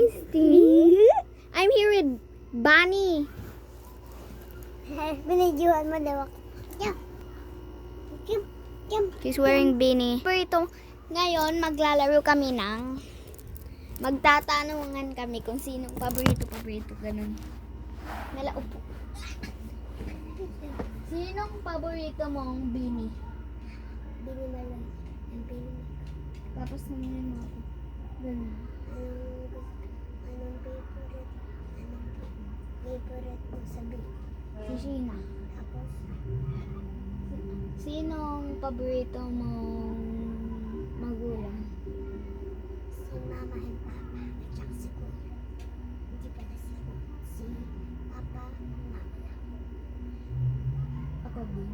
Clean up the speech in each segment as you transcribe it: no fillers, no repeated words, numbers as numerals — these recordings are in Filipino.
I'm here with Bunny. Binidyohan mo daw ako. She's wearing beanie. Ngayon, maglalaro kami ng magtatanungan kami kung sinong paborito, ganun. Nalaupo. Sinong paborito mong beanie? Bini mo lang. Ang bini mo. Tapos naman mo ako. Ganun. Anong favorite mo sabi? Si Sheena. Tapos, Sinong paborito mong magulang? si mama and papa. At saka si kuya. Hindi pala si kuya. Si papa, mama lang. Ako din.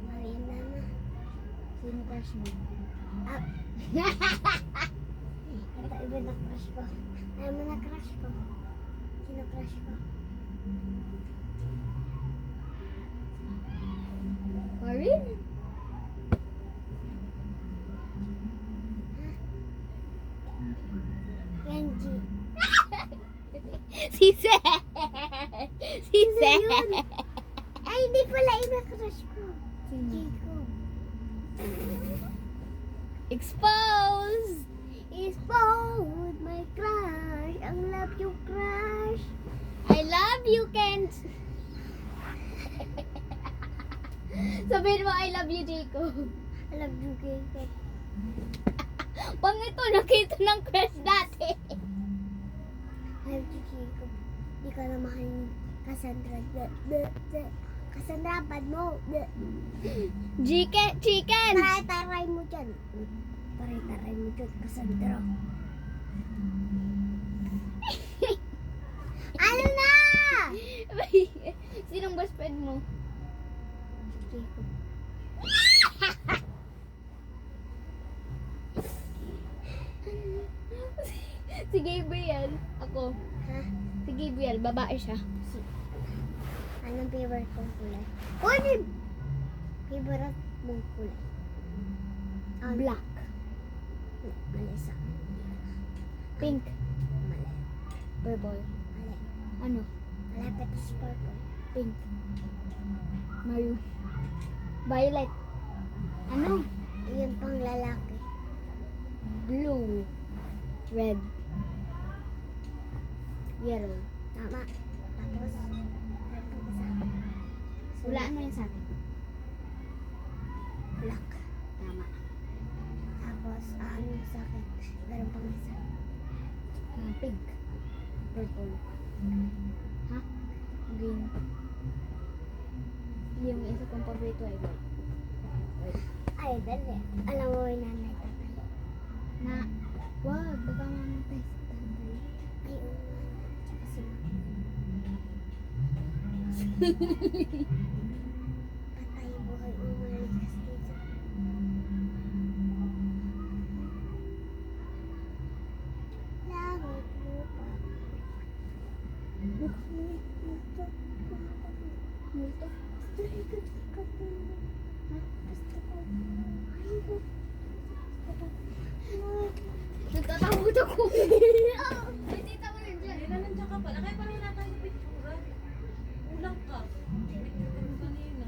Maria mama. Sino crush mo? Ito iba na crush ko. Ayaw mo na crush ko. Sino crush ko? Marin? Renji. Si Seth! Si Seth! yun? Ay, hindi pala iba crush ko. Sino? Jacob. Exposed! Exposed my crush. I love you, crush. I love you, Kent! Sabihin mo, I love you, Jacob. I love you, Jacob. Pang ito, nakita ng crush dati. I love you, Jacob. Di ka na mahal ni Cassandra. Cassandra, bad mo. Chicken! Taray-taray mo dyan. Taray-taray mo dyan, Cassandra. Ano na? Sinong best friend mo? Jacob. Si Gabriel. Ako. Ha? Si Gabriel, babae siya. Anong favorite kong kulay? Favorite mong kulay? Black. Mali sa akin. Pink. Mali. Purple. Mali. Ano? Malapit sa purple. Pink. Maroon. Violet. Ano? Yun pang lalaki. Blue. Red. Yellow. Tama. Tapos, ano pang isa? Hulaan mo yun sa akin. Black. Tama. Tapos, ano sa akin? Meron pang isa. Pink. Purple. Ha? Green. Yung isa kong paborito ay white. Ay, dali. Alam mo yung nanay tatay. Na, wag, baka mamatay si tatay. Ay, oo nga. Tsaka si mama. Patay buhay umalis dito. Langit lupa. Multo. Nagtatakot ako. Ay, tita mo yun dyan. Nandiyan ka pala. Kaya parang wala tayong pictura. Ulang ka. Picture ka mo kanina.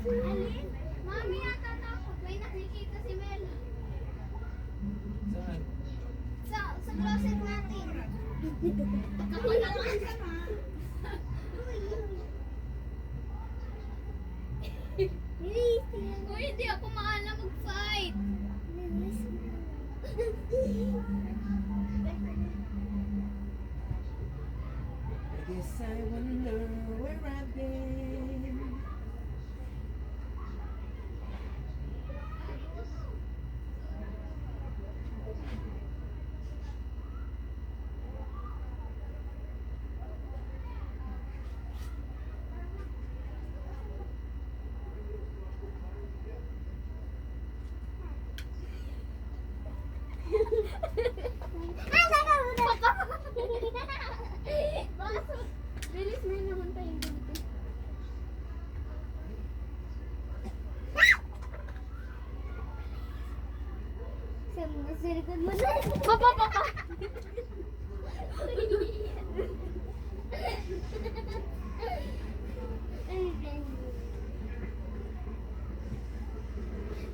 Alin? Mami, natatakot. May nakikita si Mel. Saan? Sa closet natin. Ako naman. Uy, hindi ako maalam mag-fight. I guess I wonder where I've been. Bilis na naman tayo dito. Nasa likod mo na. Papa, papa.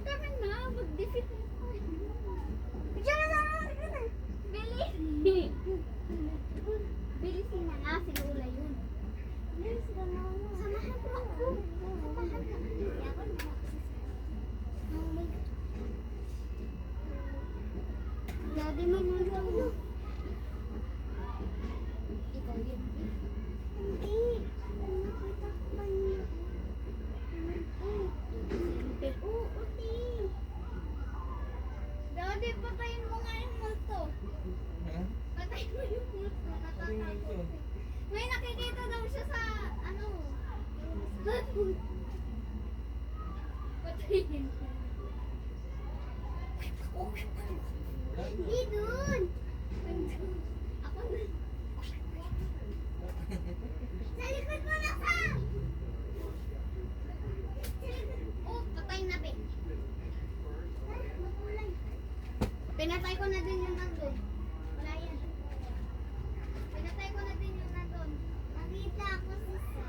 Tama na, mag-defeat mo. Diyan na lang, diyan na. Bilis. Bilisin na nga, si Lola yun. Bilis ka na. Samahan mo ako. Samahan mo. Hindi ako na. Oh my God. Daddy mo muna. Ikaw yun. Hindi. Nakita ko ba yun? Oo, di. Daddy, patayin mo nga yung multo. Ha? Patayin mo yung multo. Ano yung Natatakot. yun? May nakikita daw siya sa, ano. Patayin. Hindi dun. Ako na. Sa likod mo na, Sam. Oh, patay na, be. Ay, makulay. Pinatay ko na din yung nandun. Wala yan. Pinatay ko na din yung nandun. Nakita ko si Sam.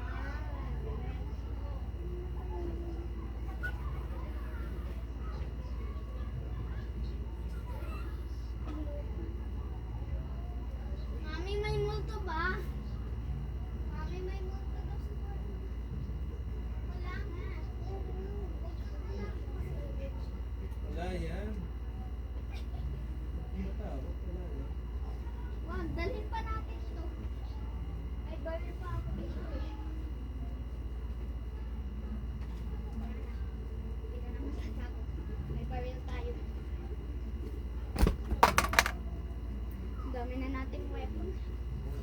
Mami, may multo ba? Mami, may multo daw sa wala nga. Wala yan. Hindi matawag. Wala yan. Wag, dalhin pa natin ito. May baril pa ako dito eh. Hindi ka naman sasagot. May baril tayo. Ang dami na nating weapon.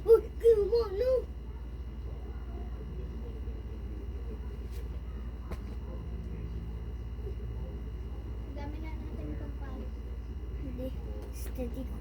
Uy, come on, no. Ang dami na natin pagpalit. Hindi. Steady ko.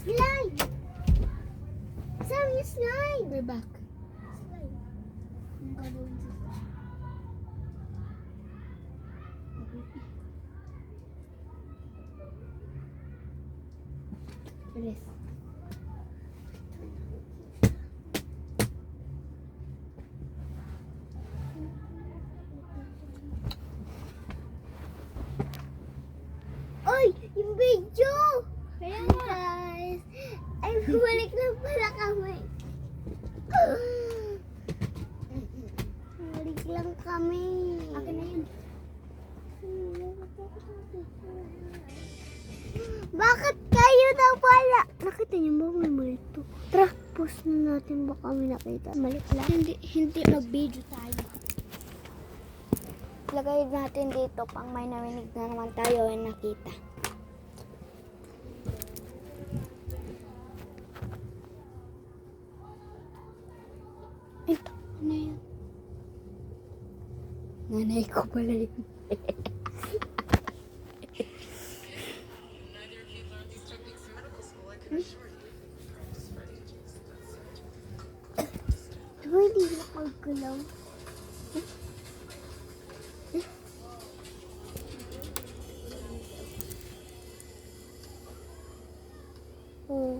Slide! Sam, you slide! We're back. Slide. Ang gagawin sa Bilis. Oy! Yung video! Kaya Hi guys! Ay, bumalik na pala kami. Bumalik lang kami. Akin na yun. Bakit kayo na pala? Nakita niyo ba may multo? Tara, post na natin baka kami nakita. Malik lang. Hindi mag-video tayo. Lagay natin dito pang may narinig na naman tayo ay nakita. Ito, ano yun? Nanay ko pala yun. Diba hindi nakagalaw? Oh.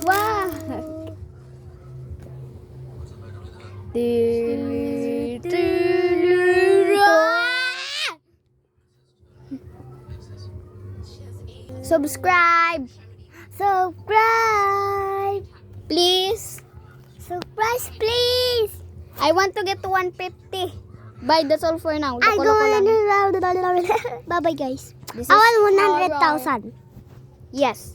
Wow! Subscribe! Subscribe! Please! Subscribe, please! I want to get to 150. Bye, that's all for now. I Loko-loko lang. go. Bye bye guys. This I is want 100,000. Yes.